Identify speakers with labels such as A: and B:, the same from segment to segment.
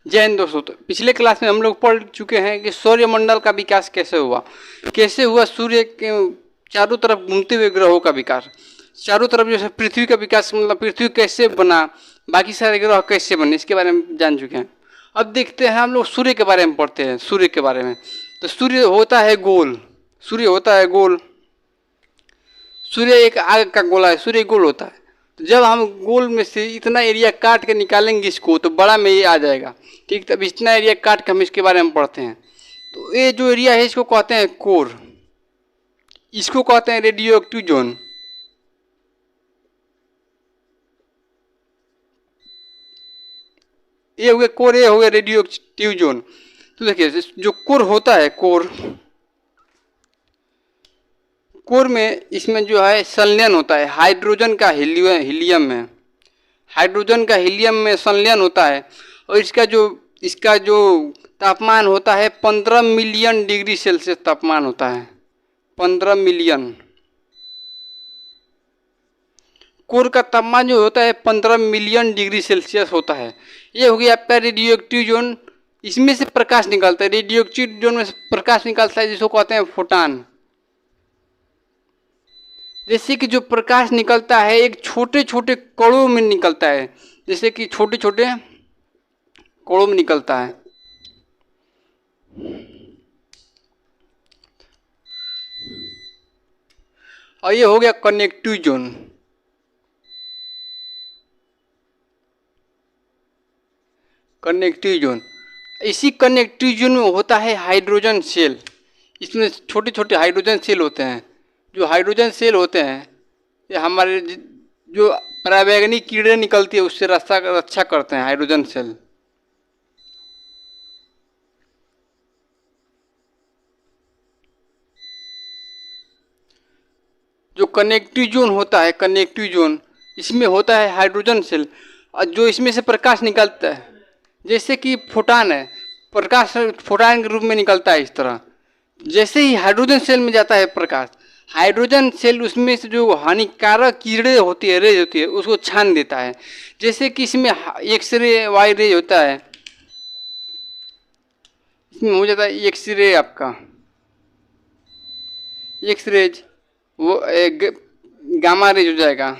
A: जय हिंद दोस्तों। तो पिछले क्लास में हम लोग पढ़ चुके हैं कि सौरमंडल का विकास कैसे हुआ सूर्य के चारों तरफ घूमते हुए ग्रहों का विकास, चारों तरफ जो है पृथ्वी का विकास, मतलब पृथ्वी कैसे बना, बाकी सारे ग्रह कैसे बने, इसके बारे में जान चुके हैं। अब देखते हैं हम लोग सूर्य के बारे में पढ़ते हैं। सूर्य के बारे में तो सूर्य होता है गोल, सूर्य होता है गोल, सूर्य एक आग का गोला है, सूर्य गोल होता है। तो जब हम गोल में से इतना एरिया काट के निकालेंगे इसको तो बड़ा में ये आ जाएगा, ठीक। तब इतना एरिया काट के हम इसके बारे में पढ़ते हैं। तो ये जो एरिया है इसको कहते हैं कोर, इसको कहते हैं रेडियो एक्टिव जोन। ये हो गया कोर, ये हो गया रेडियो एक्टिव जोन। तो देखिए जो कोर होता है, कोर में इसमें जो है संलयन होता है हाइड्रोजन का हीलियम में, हाइड्रोजन का हीलियम में संलयन होता है। और इसका जो तापमान होता है 15 मिलियन डिग्री सेल्सियस तापमान होता है, 15 मिलियन। कोर का तापमान जो होता है 15 मिलियन डिग्री सेल्सियस होता है। ये हो गया आपका रेडियो एक्टिव जोन। इसमें से प्रकाश निकलता है, रेडियो एक्टिव जोन में से प्रकाश निकलता है जिसको कहते हैं फोटान। जैसे कि जो प्रकाश निकलता है एक छोटे छोटे कणों में निकलता है, जैसे कि छोटे छोटे कणों में निकलता है। और ये हो गया कनेक्टिव जोन। कनेक्टिव जोन, इसी कनेक्टिव जोन में होता है हाइड्रोजन सेल। इसमें छोटे छोटे हाइड्रोजन सेल होते हैं। जो हाइड्रोजन सेल होते हैं ये हमारे जो परावैंगनी किरणें निकलती है उससे रक्षा करते हैं हाइड्रोजन सेल। जो कनेक्टिव जोन होता है, कनेक्टिव जोन, इसमें होता है हाइड्रोजन सेल। और जो इसमें से प्रकाश निकलता है जैसे कि फोटान है, प्रकाश फोटान के रूप में निकलता है इस तरह। जैसे ही हाइड्रोजन सेल में जाता है प्रकाश, हाइड्रोजन सेल उसमें से जो हानिकारक किरणें होती है, रेज होती है, उसको छान देता है। जैसे कि इसमें एक्सरे वाई रेज होता है, इसमें हो जाता है एक्सरे, आपका एक्सरेज वो गामा रेज हो जाएगा,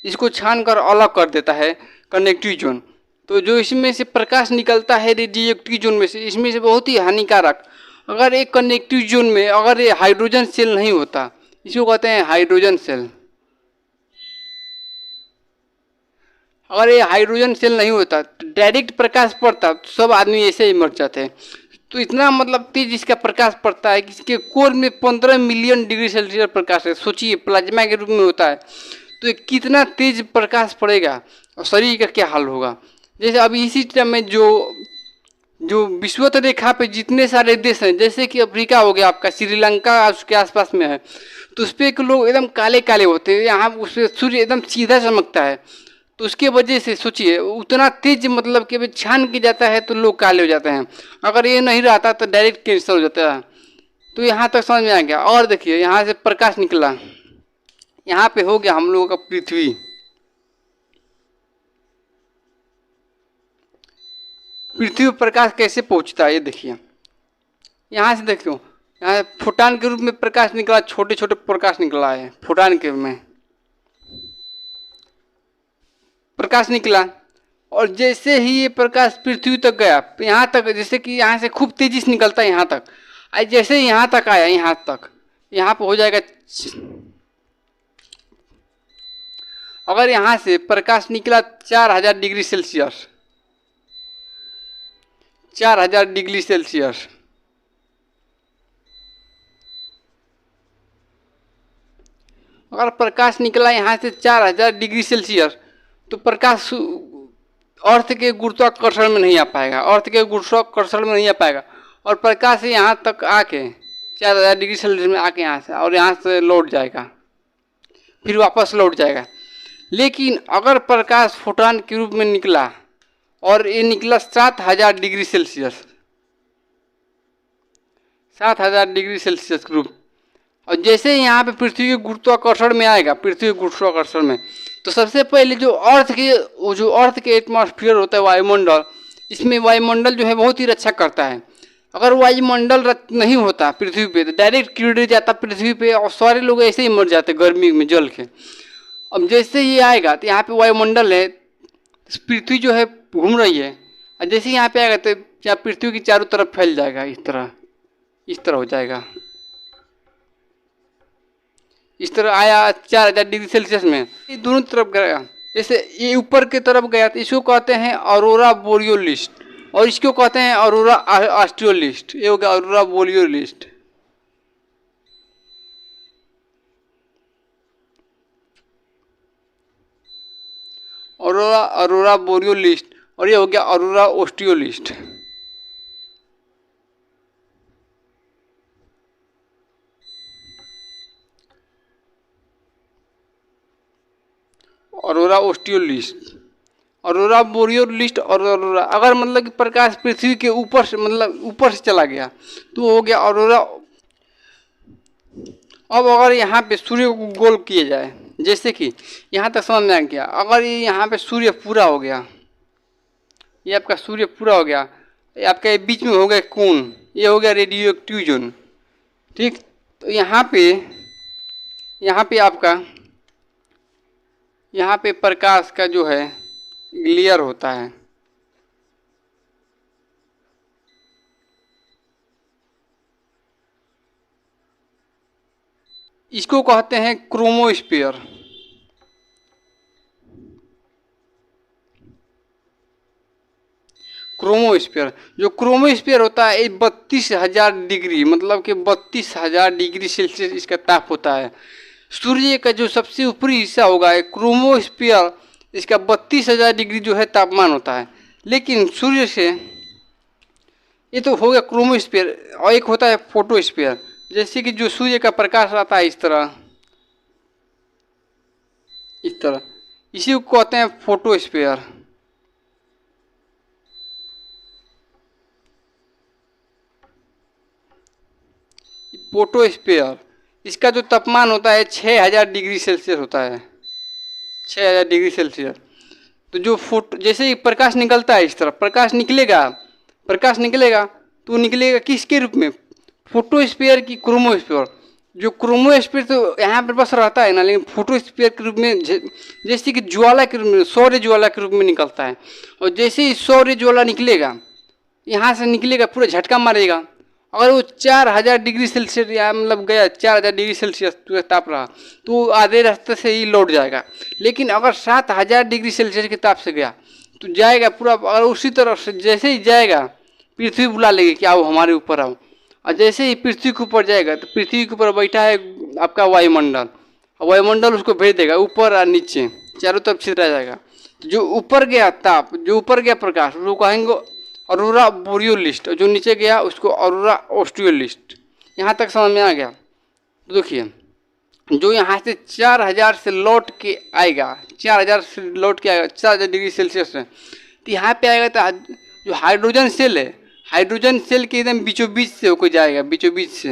A: इसको छान कर अलग कर देता है कनेक्टिव जोन। तो जो इसमें से प्रकाश निकलता है रेडियो एक्टिव जोन में से, इसमें से बहुत ही हानिकारक। अगर एक कनेक्टिव जोन में अगर ये हाइड्रोजन सेल नहीं होता, इसको कहते हैं हाइड्रोजन सेल। अगर ये हाइड्रोजन सेल नहीं होता तो डायरेक्ट प्रकाश पड़ता तो सब आदमी ऐसे ही मर जाते। तो इतना मतलब तेज इसका प्रकाश पड़ता है कि इसके कोर में 15 मिलियन डिग्री सेल्सियस प्रकाश है। सोचिए प्लाज्मा के रूप में होता है तो ये कितना तेज प्रकाश पड़ेगा और शरीर का क्या हाल होगा। जैसे अभी इसी टाइम में जो विषुवत रेखा पे जितने सारे देश हैं, जैसे कि अफ्रीका हो गया आपका, श्रीलंका उसके आसपास में है, तो उस पर लोग एकदम काले काले होते हैं। यहाँ उस पर सूर्य एकदम सीधा चमकता है, तो उसके वजह से सोचिए उतना तेज मतलब कि अभी छान के जाता है तो लोग काले हो जाते हैं। अगर ये नहीं रहता तो डायरेक्ट कैंसर हो जाता है। तो यहाँ तक समझ में आ गया। और देखिए यहाँ से प्रकाश निकला, यहाँ पे हो गया हम लोगों का पृथ्वी। पृथ्वी पर प्रकाश कैसे पहुँचता है ये देखिए, यहाँ से देखियो, यहाँ फोटान के रूप में प्रकाश निकला, छोटे छोटे प्रकाश निकला है फोटान के में प्रकाश निकला। और जैसे ही ये प्रकाश पृथ्वी तक गया, यहाँ तक, जैसे कि यहाँ से खूब तेजी से निकलता है यहाँ तक, जैसे ही यहाँ तक आया, यहाँ तक, यहाँ पे हो जाएगा। अगर यहाँ से प्रकाश निकला 4000 डिग्री सेल्सियस, 4000 डिग्री सेल्सियस, अगर प्रकाश निकला यहाँ से 4000 डिग्री सेल्सियस, तो प्रकाश अर्थ के गुरुत्वाकर्षण में नहीं आ पाएगा, अर्थ के गुरुत्वाकर्षण में नहीं आ पाएगा। और प्रकाश यहाँ तक आके 4000 डिग्री सेल्सियस में आके यहाँ से, और यहाँ से लौट जाएगा, फिर वापस लौट जाएगा। लेकिन अगर प्रकाश फोटॉन के रूप में निकला और ये निकला 7000 डिग्री सेल्सियस, 7000 डिग्री सेल्सियस के रूप, और जैसे ही यहाँ पे पृथ्वी के गुरुत्वाकर्षण में आएगा, पृथ्वी के गुरुत्वाकर्षण में, तो सबसे पहले जो अर्थ के एटमॉस्फेयर होता है, वायुमंडल, इसमें वायुमंडल जो है बहुत ही रक्षा करता है। अगर वायुमंडल नहीं होता पृथ्वी पे तो डायरेक्ट कीड़े जाता पृथ्वी पे और सारे लोग ऐसे ही मर जाते गर्मी में जल के। अब जैसे ये आएगा तो यहाँ पे वायुमंडल है, पृथ्वी जो है घूम रही है, और जैसे यहाँ पे आएगा तो यहाँ पृथ्वी की चारों तरफ फैल जाएगा, इस तरह हो जाएगा। इस तरह आया 4000 डिग्री सेल्सियस में, ये दोनों तरफ गया। जैसे ये ऊपर की तरफ गया तो इसको कहते हैं ऑरोरा बोरियोलिस्ट, और इसको कहते हैं ऑरोरा ऑस्ट्रियोलिस्ट। ये हो गया ऑरोरा बोरियोलिस्ट। ऑरोरा बोरियोलिस्ट, और ये हो गया ऑरोरा ऑस्ट्रियोलिस्ट। ऑरोरा ऑस्ट्रियोलिस्ट, ऑरोरा बोरियोलिस्ट और ऑरोरा, अगर मतलब कि प्रकाश पृथ्वी के ऊपर से मतलब ऊपर से चला गया तो हो गया ऑरोरा। अब अगर यहाँ पे सूर्य को गोल किया जाए, जैसे कि यहाँ तक समझ में आ गया, अगर ये यहाँ पे सूर्य पूरा हो गया, ये आपका सूर्य पूरा हो गया, ये आपका ये बीच में हो गया कोण, ये हो गया रेडियो एक्टिव जोन, ठीक। तो यहाँ पे आपका यहाँ पे प्रकाश का जो है लेयर होता है, इसको कहते हैं क्रोमोस्फीयर। क्रोमोस्फीयर, जो क्रोमोस्फीयर होता है ये 32,000 डिग्री, मतलब कि 32,000 डिग्री सेल्सियस इसका ताप होता है। सूर्य का जो सबसे ऊपरी हिस्सा होगा ये क्रोमोस्फीयर, इसका 32,000 डिग्री जो है तापमान होता है। लेकिन सूर्य से ये तो हो गया क्रोमोस्फीयर, और एक होता है फोटोस्फीयर, जैसे कि जो सूर्य का प्रकाश आता है इस तरह इसी को कहते हैं फोटोस्फीयर। फोटोस्फीयर, इसका जो तापमान होता है 6,000 डिग्री सेल्सियस होता है, 6,000 डिग्री सेल्सियस। तो जो जैसे ही प्रकाश निकलता है इस तरह प्रकाश निकलेगा तो निकलेगा किसके रूप में, फोटोस्फीयर की क्रोमोस्फीयर। जो क्रोमोस्फीयर तो यहाँ पर बस रहता है ना, लेकिन फोटोस्फीयर के रूप में जैसे कि ज्वाला के रूप में, सौर्य ज्वाला के रूप में निकलता है। और जैसे ही सौर्य ज्वाला निकलेगा, यहाँ से निकलेगा पूरा झटका मारेगा, अगर वो 4,000 डिग्री सेल्सियस या मतलब गया 4,000 डिग्री सेल्सियस ताप रहा तो आधे रास्ते से ही लौट जाएगा। लेकिन अगर 7,000 डिग्री सेल्सियस के ताप से गया तो जाएगा पूरा, अगर उसी तरफ से जैसे ही जाएगा पृथ्वी बुला लेगी कि आओ हमारे ऊपर आओ, और जैसे ही पृथ्वी के ऊपर जाएगा तो पृथ्वी के ऊपर बैठा है आपका वायुमंडल, वायुमंडल उसको भेज देगा ऊपर और नीचे चारों तरफ छितरा जाएगा। जो ऊपर गया ताप, जो ऊपर गया प्रकाश, वो कहेंगे ऑरोरा बोरियोलिस्ट, और जो नीचे गया उसको ऑरोरा ऑस्ट्रियोलिस्ट। यहाँ तक समझ में आ गया। तो देखिए जो यहाँ से 4,000 से लौट के आएगा, 4,000 डिग्री सेल्सियस से, तो यहाँ पे आएगा तो जो हाइड्रोजन सेल है, हाइड्रोजन सेल के एकदम बीचों बीच से होकर जाएगा, बीचों बीच से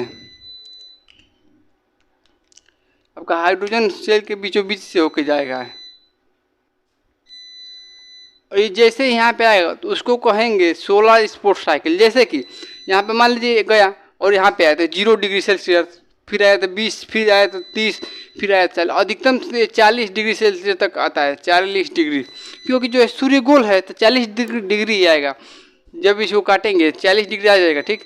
A: आपका हाइड्रोजन सेल के बीचों बीच से होकर जाएगा। और ये जैसे यहाँ पे आएगा तो उसको कहेंगे सोलर स्पोर्ट साइकिल। जैसे कि यहाँ पे मान लीजिए गया और यहाँ पे आया तो 0 डिग्री सेल्सियस, फिर आया तो 20, फिर आया तो 30, फिर आया तो 40, अधिकतम 40 डिग्री सेल्सियस तक आता है, 40 डिग्री, क्योंकि जो है सूर्य गोल है तो 40 डिग्री आएगा। जब इसको काटेंगे 40 डिग्री आ जाएगा, ठीक।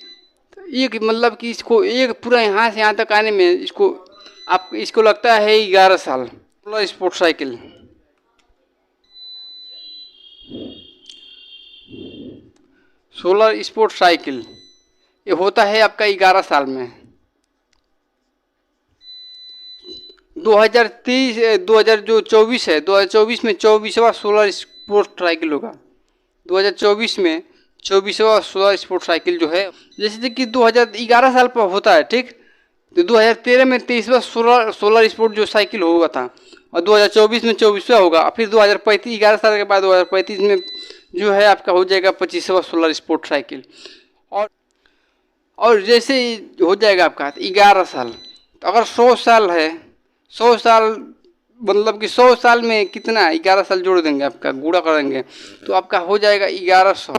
A: तो एक मतलब कि इसको एक पूरा यहाँ से यहाँ तक आने में इसको लगता है 11 साल। Solar sport cycle, solar sport cycle ये होता है आपका 11 साल में। 2024 है, 2024 में 24वां सोलर स्पोर्ट साइकिल होगा। 2024 में 24वां सोलर स्पोर्ट साइकिल जो है, जैसे कि 2011 साल पर होता है, ठीक। तो 2013 में 23वां सोलर स्पोर्ट जो साइकिल हुआ था, और 2024 में 24वां होगा। फिर 2035, 11 साल के बाद 2035 में जो है आपका हो जाएगा 25वां सोलर स्पोर्ट साइकिल। और जैसे ही हो जाएगा आपका 11 साल, तो अगर 100 साल है, 100 साल मतलब कि 100 साल में कितना 11 साल जोड़ देंगे, आपका गुणा करेंगे तो आपका हो जाएगा 1100,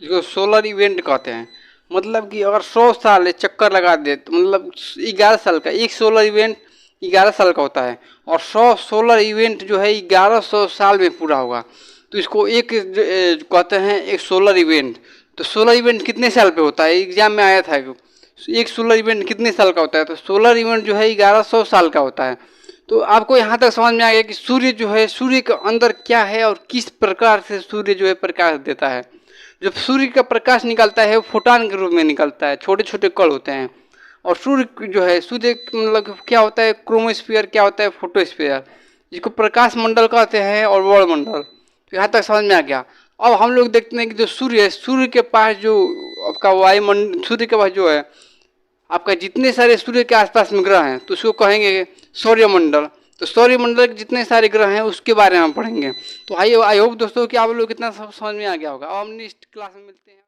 A: जिसको सोलर इवेंट कहते हैं। मतलब कि अगर 100 साल ये चक्कर लगा दे तो मतलब 11 साल का एक सोलर इवेंट 11 साल का होता है, और 100 सोलर इवेंट जो है 1100 साल में पूरा होगा, तो इसको एक कहते हैं एक सोलर इवेंट। तो सोलर इवेंट कितने साल पे होता है, एग्जाम में आया था एक सोलर इवेंट कितने साल का होता है, तो सोलर इवेंट जो है 1100 साल का होता है। तो आपको यहाँ तक समझ में आ गया कि सूर्य जो है, सूर्य के अंदर क्या है और किस प्रकार से सूर्य जो है प्रकाश देता है। जब सूर्य का प्रकाश निकलता है वो फोटान के रूप में निकलता है, छोटे छोटे कण होते हैं। और सूर्य जो है, सूर्य मतलब क्या होता है, क्रोमोस्फीयर क्या होता है, फोटोस्फीयर, जिसको प्रकाश मंडल कहते हैं और वर्णमंडल। तो यहाँ तक समझ में आ गया। अब हम लोग देखते हैं कि जो सूर्य है, सूर्य के पास जो आपका वायुमंडल, सूर्य के पास जो है आपका जितने सारे सूर्य के आसपास में ग्रह हैं तो उसको कहेंगे सौर्यमंडल। तो सौर्यमंडल के जितने सारे ग्रह हैं उसके बारे में पढ़ेंगे। तो आई होप दोस्तों कि आप लोग कितना सब समझ में आ गया होगा। अब हम नेक्स्ट क्लास में मिलते हैं।